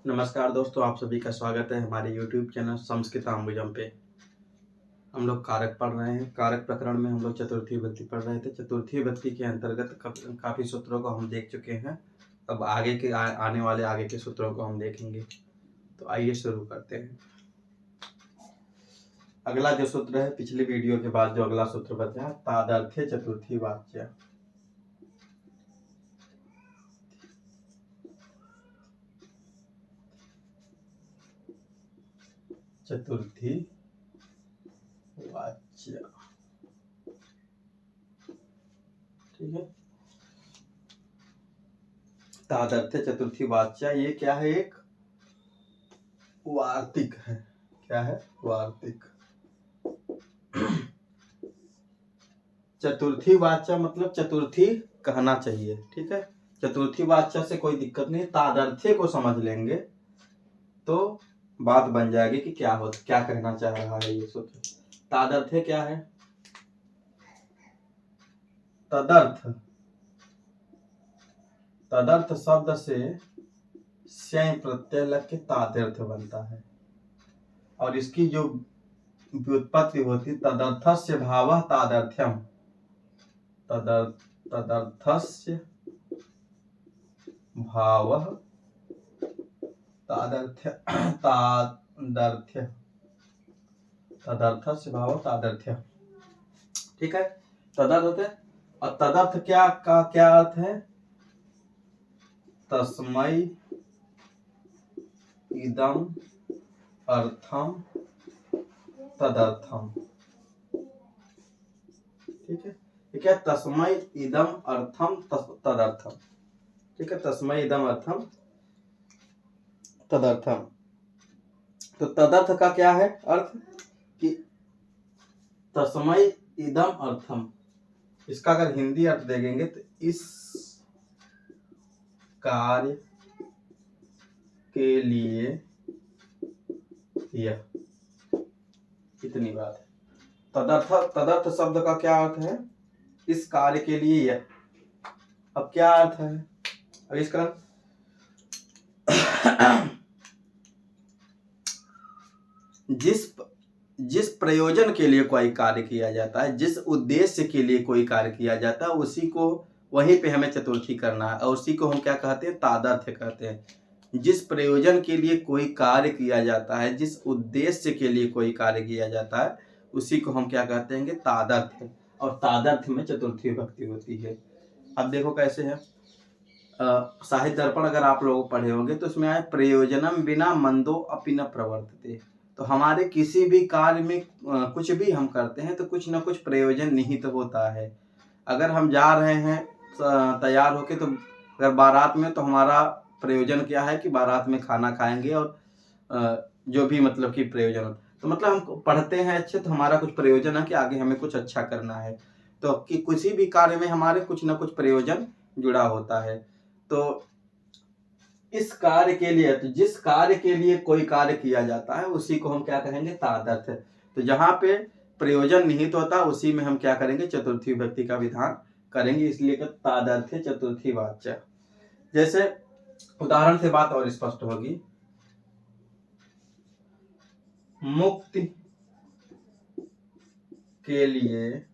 नमस्कार दोस्तों, आप सभी का स्वागत है हमारे YouTube चैनल संस्कृताम्बुजम पे। हम लोग कारक पढ़ रहे हैं। कारक प्रकरण में हम लोग चतुर्थी विभक्ति पढ़ रहे थे। चतुर्थी विभक्ति के अंतर्गत काफ़ी सूत्रों को हम देख चुके हैं। अब आगे के आने वाले आगे के सूत्रों को हम देखेंगे। तो आइए शुरू करते हैं। अगला जो सूत्र है, पिछली वीडियो के बाद जो अगला सूत्र बचा, तादर्थ्य चतुर्थी वाच्य। चतुर्थी वाच्य, ठीक है। तादर्थ्य चतुर्थी वाच्य, ये क्या है? एक वार्तिक है। क्या है? वार्तिक। चतुर्थी वाच्य मतलब चतुर्थी कहना चाहिए, ठीक है। चतुर्थी वाच्य से कोई दिक्कत नहीं। तादर्थ्य को समझ लेंगे तो बात बन जाएगी कि क्या कहना चाह रहा है ये सूत्र। तादर्थ्य क्या है? तदर्थ शब्द से स्यय प्रत्यय लग के तादर्थ बनता है और इसकी जो व्युत्पत्ति होती, तदर्थस्य भावः तादर्थ्यम। तदर्थस्य भावः तादर्थ्य। तदर्थस्य भावः तादर्थ्य, ठीक है। तदर्थ है। और तदर्थ क्या अर्थ है? तस्मै इदम अर्थम तदर्थम, ठीक है। ठीक है, तस्मै इदम अर्थम तदर्थम, ठीक है। तस्मै इदम अर्थम तदर्थम। तो तदर्थ का क्या है अर्थ? कि तस्मै इदम अर्थम, इसका अगर हिंदी अर्थ देखेंगे तो इस कार्य के लिए यह, इतनी बात है। तदर्थ शब्द का क्या अर्थ है? इस कार्य के लिए यह। अब क्या अर्थ है? अब इसका जिस प्रयोजन के लिए कोई कार्य किया जाता है, जिस उद्देश्य के लिए कोई कार्य किया जाता है, उसी को वहीं पे हमें चतुर्थी करना है और उसी को हम क्या कहते हैं? तादर्थ्य कहते हैं। जिस प्रयोजन के लिए कोई कार्य किया जाता है, जिस उद्देश्य के लिए कोई कार्य किया जाता है, उसी को हम क्या कहते हैं? तादर्थ्य। और तादर्थ्य में चतुर्थी विभक्ति होती है। अब देखो कैसे है। साहित्य दर्पण अगर आप लोग पढ़े होंगे तो उसमें आए, प्रयोजनम बिना मंदो अपि न प्रवर्तते। तो हमारे किसी भी कार्य में कुछ भी हम करते हैं तो कुछ ना कुछ प्रयोजन निहित होता है। अगर हम जा रहे हैं तैयार होके, तो अगर बारात में, तो हमारा प्रयोजन क्या है कि बारात में खाना खाएंगे और जो भी मतलब कि प्रयोजन हो, तो मतलब हम पढ़ते हैं अच्छे, तो हमारा कुछ प्रयोजन है कि आगे हमें कुछ अच्छा करना है। तो कि किसी भी कार्य में हमारे कुछ ना कुछ प्रयोजन जुड़ा होता है। तो इस कार्य के लिए, तो जिस कार्य के लिए कोई कार्य किया जाता है उसी को हम क्या कहेंगे? तादर्थ्य। तो जहां पे प्रयोजन निहित होता है उसी में हम क्या करेंगे? चतुर्थी विभक्ति का विधान करेंगे, इसलिए कि तादर्थ्य चतुर्थी वाच्य। जैसे उदाहरण से बात और स्पष्ट होगी। मुक्ति के लिए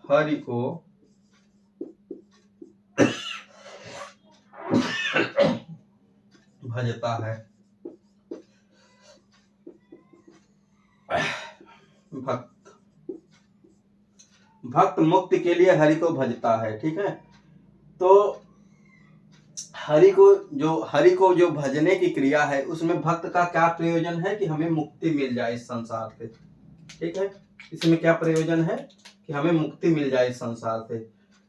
हरि को भजता है। भक्त मुक्ति के लिए हरि को भजता है, ठीक है। तो हरि को जो भजने की क्रिया है, उसमें भक्त का क्या प्रयोजन है? कि हमें मुक्ति मिल जाए इस संसार से, ठीक है। इसमें क्या प्रयोजन है? कि हमें मुक्ति मिल जाए इस संसार से।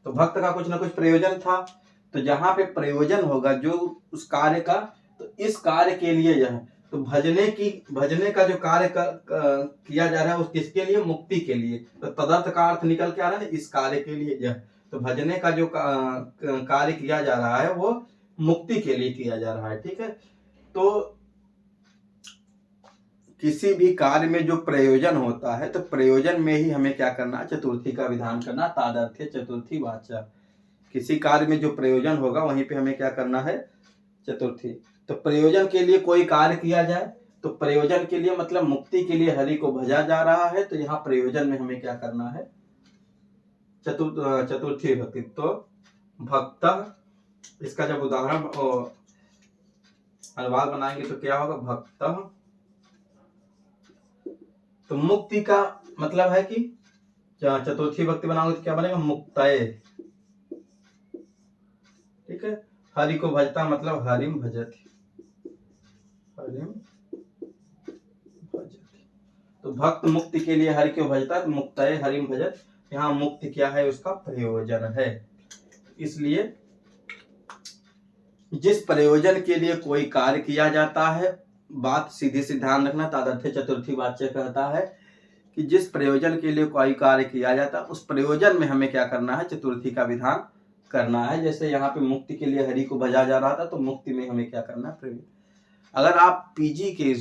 तो भक्त का कुछ ना कुछ प्रयोजन था। तो जहां पे प्रयोजन होगा जो उस कार्य का, तो इस कार्य के लिए यह, तो भजने का जो कार्य किया जा रहा है उस किसके लिए? मुक्ति के लिए। तो तदर्थ का अर्थ निकल के आ रहा है, इस कार्य के लिए यह। तो भजने का जो कार्य किया जा रहा है वो मुक्ति के लिए किया जा रहा है, ठीक है। तो किसी भी कार्य में जो प्रयोजन होता है, तो प्रयोजन में ही हमें क्या करना है? चतुर्थी का विधान करना। तादर्थ्य चतुर्थी वाच्य। किसी कार्य में जो प्रयोजन होगा वहीं पे हमें क्या करना है, चतुर्थी। तो प्रयोजन के लिए कोई कार्य किया जाए, तो प्रयोजन के लिए मतलब मुक्ति के लिए हरि को भजा जा रहा है, तो यहाँ प्रयोजन में हमें क्या करना है, चतुर्थी भक्ति। तो भक्त, इसका जब उदाहरण अनुवाद बनाएंगे तो क्या होगा, भक्त। तो मुक्ति का मतलब है कि चतुर्थी भक्ति बनाओगे तो क्या बनेगा, मुक्तये। ठीक है, हरि को भजता मतलब हरिम भजति, हरिम भजति। तो भक्त मुक्ति के लिए हरि को भजता है, तो मुक्तये हरिम भजत। यहाँ मुक्ति क्या है, उसका प्रयोजन है। इसलिए जिस प्रयोजन के लिए कोई कार्य किया जाता है, बात सीधी सी ध्यान रखना, तादर्थ्य चतुर्थी वाच्य कहता है कि जिस प्रयोजन के लिए कोई कार्य किया जाता है उस प्रयोजन में हमें क्या करना है, चतुर्थी का विधान करना है। जैसे यहाँ पे मुक्ति के लिए हरि को भजा जा रहा था, तो मुक्ति में हमें क्या करना है, अगर आप पीजी के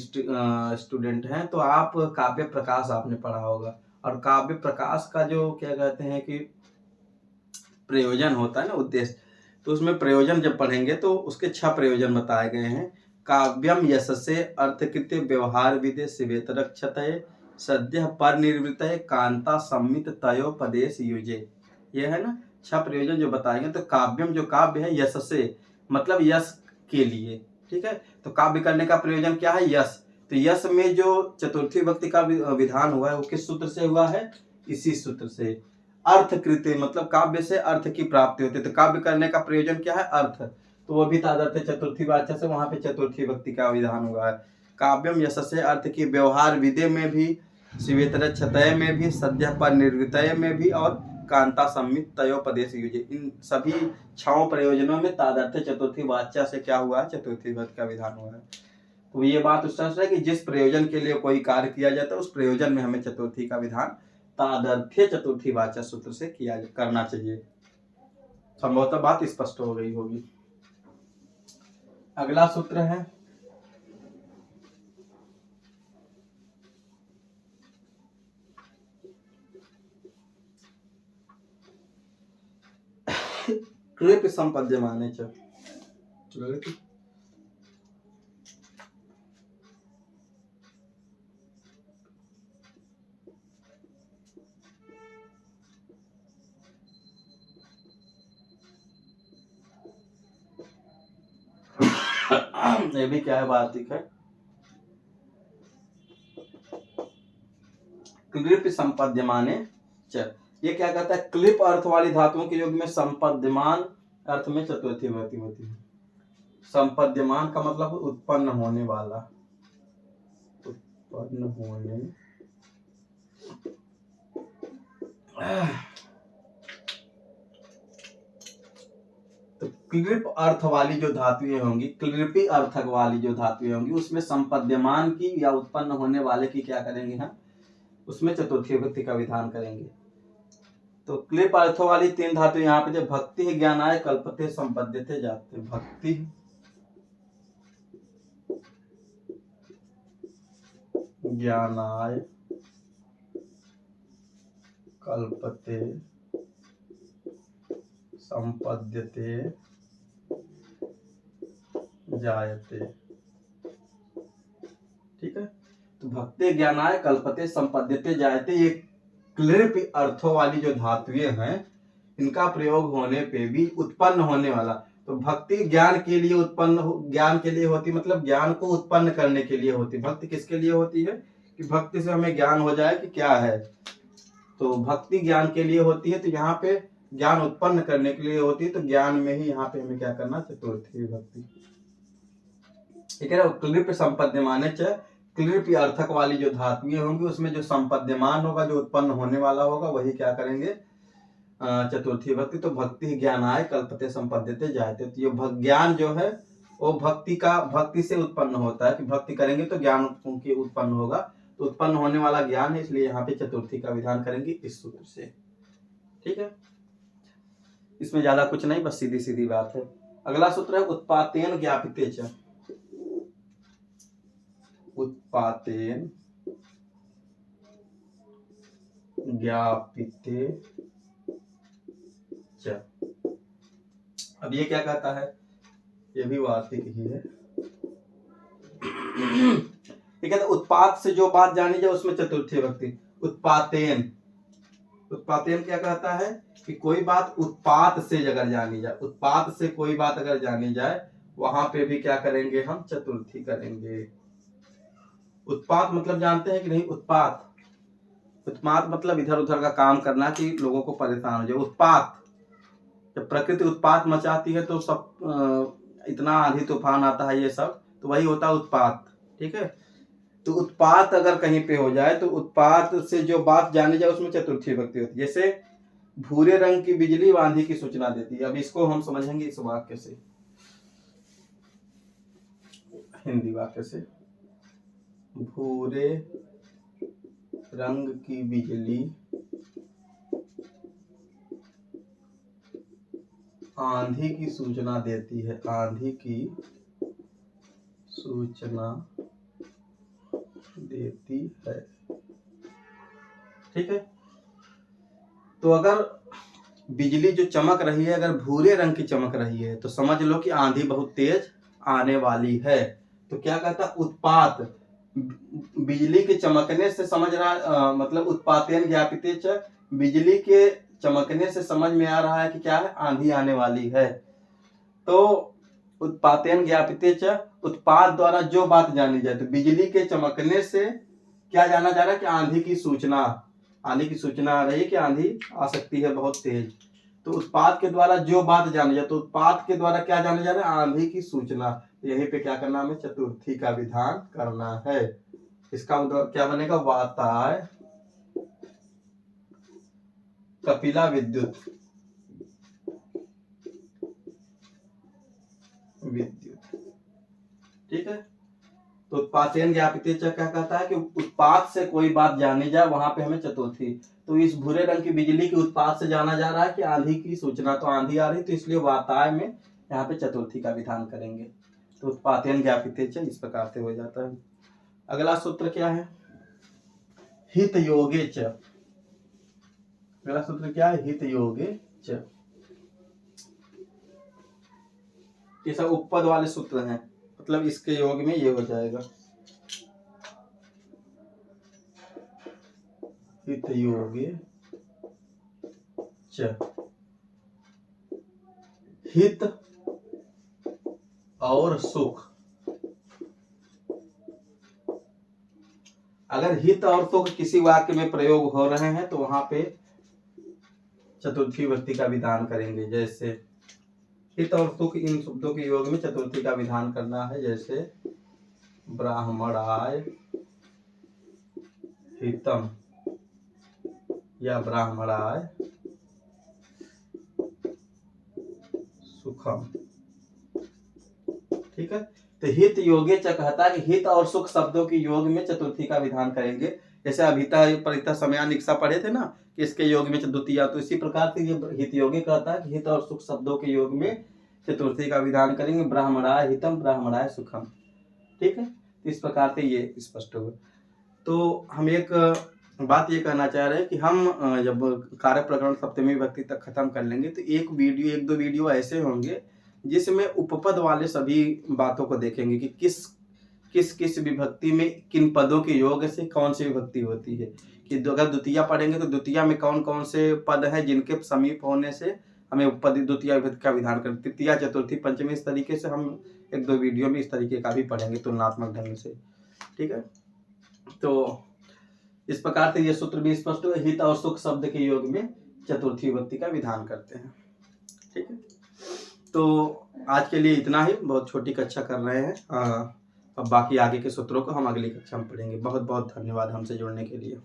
स्टूडेंट हैं तो आप काव्य प्रकाश आपने पढ़ा होगा, और काव्य प्रकाश का जो क्या कहते हैं कि प्रयोजन होता है ना, उद्देश्य, तो उसमें प्रयोजन जब पढ़ेंगे तो उसके 6 प्रयोजन बताए गए हैं। काव्यम यशसे अर्थकृत्य व्यवहार विदे शिवेतरक्षतये सद्य पर निर्वृतये कांता सम्मित तयोपदेश युजे। ये है ना 6 प्रयोजन जो बताएंगे। तो काव्यम जो काव्य है, यशसे मतलब यश के लिए, ठीक है। तो काव्य करने का प्रयोजन क्या है, यश। तो यश में जो चतुर्थी भक्ति का विधान हुआ है वो किस सूत्र से हुआ है, इसी सूत्र से। अर्थकृत्य मतलब काव्य से अर्थ की प्राप्ति होती है, तो काव्य करने का प्रयोजन क्या है, अर्थ। तो वो भी तादर्थ्य चतुर्थी वाच्य से वहां पे चतुर्थी भक्ति का विधान हुआ है। काव्यम यशसे अर्थ की व्यवहार विदे में भी, शिवेतर क्षतय में भी, सद्य पर निर्वृतय में भी, और कांता सम्मित तयोपदेश युजे। इन सभी 6 प्रयोजनों में तादर्थ्य चतुर्थी वाच्य से क्या हुआ है, चतुर्थी भक्ति का विधान हुआ है। तो ये बात उस तरह से है कि जिस प्रयोजन के लिए कोई कार्य किया जाता है उस प्रयोजन में हमें चतुर्थी का विधान तादर्थ्य चतुर्थी वाच्य सूत्र से करना चाहिए। संभवतः बात स्पष्ट हो गई होगी। अगला सूत्र है कृप संपद्यमाने च। ये भी क्या है, वार्तिक है। क्लिप संपद्यमाने च, ये क्या कहता है, क्लिप अर्थ वाली धातुओं के योग में संपद्यमान अर्थ में चतुर्थी भक्ति होती है। संपद्यमान का मतलब उत्पन्न होने वाला, उत्पन्न होने। तो क्लिप अर्थ वाली जो धातुएं होंगी, क्लिपी अर्थक वाली जो धातुएं होंगी, उसमें संपद्यमान की या उत्पन्न होने वाले की क्या करेंगे हम, उसमें चतुर्थी भक्ति का विधान करेंगे। तो क्लिप अर्थ वाली 3 धातु यहाँ पे जो भक्ति ज्ञानाय कल्पते संपद्यते जाते, भक्ति ज्ञानाय कल्पते संपद्यते जायते। ठीक है, तो भक्ति ज्ञानाय कल्पते संपद्यते जायते, ये क्लिप अर्थों वाली जो धातुएं हैं इनका प्रयोग होने पे भी उत्पन्न होने वाला। तो भक्ति ज्ञान के लिए उत्पन्न, ज्ञान के लिए होती, मतलब ज्ञान को उत्पन्न करने के लिए होती। भक्ति किसके लिए होती है, कि भक्ति से हमें ज्ञान हो जाए कि क्या है, तो भक्ति ज्ञान के लिए होती है। तो यहाँ पे ज्ञान उत्पन्न करने के लिए होती है, तो ज्ञान में ही यहाँ पे हमें क्या करना, चतुर्थी भक्ति। ठीक है, क्लिप संपद्यमाने च, क्लिप अर्थक वाली जो धातुएं होंगी उसमें जो संपद्यमान होगा, जो उत्पन्न होने वाला होगा, वही क्या करेंगे, चतुर्थी भक्ति। तो भक्ति ज्ञानाय कल्पते संपद्यते जायते, तो ये ज्ञान जो है वो भक्ति से उत्पन्न होता है, कि भक्ति करेंगे तो ज्ञान की उत्पन्न होगा, तो उत्पन्न होने वाला ज्ञान है, इसलिए यहाँ पे चतुर्थी का विधान करेंगे इस सूत्र से। ठीक है, इसमें ज्यादा कुछ नहीं, बस सीधी सीधी बात है। अगला सूत्र है उत्पातेन ज्ञापिते च, उत्पातेन ज्ञापिते च। अब ये क्या कहता है, ये भी वार्तिक ही है। ये कहता है उत्पात से जो बात जानी जाए उसमें चतुर्थी विभक्ति। उत्पातेन, उत्पातेन क्या कहता है कि कोई बात उत्पात से अगर जानी जाए, उत्पात से कोई बात अगर जानी जाए वहां पे भी क्या करेंगे, हम चतुर्थी करेंगे। उत्पात मतलब जानते हैं कि नहीं, उत्पात, उत्पात मतलब इधर उधर का काम करना कि लोगों को परेशान हो जाए। उत्पात, जब प्रकृति उत्पात मचाती है तो सब इतना आंधी तूफान आता है ये सब, तो वही होता है उत्पात। ठीक है, तो उत्पात अगर कहीं पे हो जाए तो उत्पात से जो बात जानी जाए उसमें चतुर्थी विभक्ति होती है। जैसे भूरे रंग की बिजली आंधी की सूचना देती है। अब इसको हम समझेंगे इस वाक्य से, हिंदी वाक्य से। भूरे रंग की बिजली आंधी की सूचना देती है, आंधी की सूचना देती है। ठीक है, तो अगर बिजली जो चमक रही है अगर भूरे रंग की चमक रही है तो समझ लो कि आंधी बहुत तेज आने वाली है। तो क्या कहता, उत्पात, बिजली के चमकने से समझ रहा, मतलब उत्पातेन ज्ञापिते च, बिजली के चमकने से समझ में आ रहा है कि क्या है, आंधी आने वाली है। तो उत्पातेन ज्ञापिते च, उत्पात द्वारा जो बात जानी जाए, तो बिजली के चमकने से क्या जाना जा रहा है कि आंधी की सूचना, आंधी की सूचना आ रही है कि आंधी आ सकती है बहुत तेज। तो उत्पात के द्वारा जो बात जानी जाए, तो उत्पात के द्वारा क्या जाना जा रहा है, आंधी की सूचना। यहीं पे क्या करना, हमें चतुर्थी का विधान करना है। इसका क्या बनेगा, वाताय कपिला विद्युत, विद्युत। ठीक है, तो उत्पातेन ज्ञापिते च क्या कहता है कि उत्पात से कोई बात जानी जाए वहां पे हमें चतुर्थी। तो इस भूरे रंग की बिजली के उत्पात से जाना जा रहा है कि आंधी की सूचना, तो आंधी आ रही, तो इसलिए वाताय में यहाँ पे चतुर्थी का विधान करेंगे। तो उत्पातेन ज्ञापिते च इस प्रकार से हो जाता है। अगला सूत्र क्या है, हित योगे च। अगला सूत्र क्या है, हित योगे च। ये सब उपपद वाले सूत्र हैं, मतलब इसके योग में ये हो जाएगा, हित योगे च। हित और सुख, अगर हित और सुख किसी वाक्य में प्रयोग हो रहे हैं तो वहां पे चतुर्थी विभक्ति का विधान करेंगे। जैसे हित और सुख, इन शब्दों के योग में चतुर्थी का विधान करना है। जैसे ब्राह्मणाय हितम या ब्राह्मणाय सुखम। ठीक है, तो हित योगे च कहता है कि हित और सुख शब्दों के योग में चतुर्थी का विधान करेंगे। जैसे अभिता परिता समयानिक्षा पढ़े थे ना कि इसके योग में द्वितीया, तो इसी प्रकार से ये हित योगे कहता है कि हित और सुख शब्दों के योग में चतुर्थी का विधान करेंगे। ब्राह्मणाय हितम ब्राह्मणाय सुखम। ठीक है, तो इस प्रकार से ये स्पष्ट हो। तो हम एक बात ये कहना चाह रहे हैं कि हम जब कार्य प्रकरण सप्तमी विभक्ति तक खत्म कर लेंगे तो एक दो वीडियो ऐसे होंगे जिसमें उपपद वाले सभी बातों को देखेंगे कि किस विभक्ति में किन पदों के योग से कौन सी विभक्ति होती है। कि अगर द्वितीया पढ़ेंगे तो द्वितीया में कौन कौन से पद हैं जिनके समीप होने से हमें उपपद द्वितीया विभक्ति का विधान करें। तृतीया चतुर्थी पंचमी, इस तरीके से हम एक दो वीडियो में इस तरीके का भी पढ़ेंगे तुलनात्मक ढंग से। ठीक है, तो इस प्रकार से ये सूत्र भी स्पष्ट हो, हित और सुख शब्द के योग में चतुर्थी विभक्ति का विधान करते हैं। ठीक है, तो आज के लिए इतना ही, बहुत छोटी कक्षा कर रहे हैं। अब बाकी आगे के सूत्रों को हम अगली कक्षा में पढ़ेंगे। बहुत बहुत धन्यवाद हमसे जुड़ने के लिए।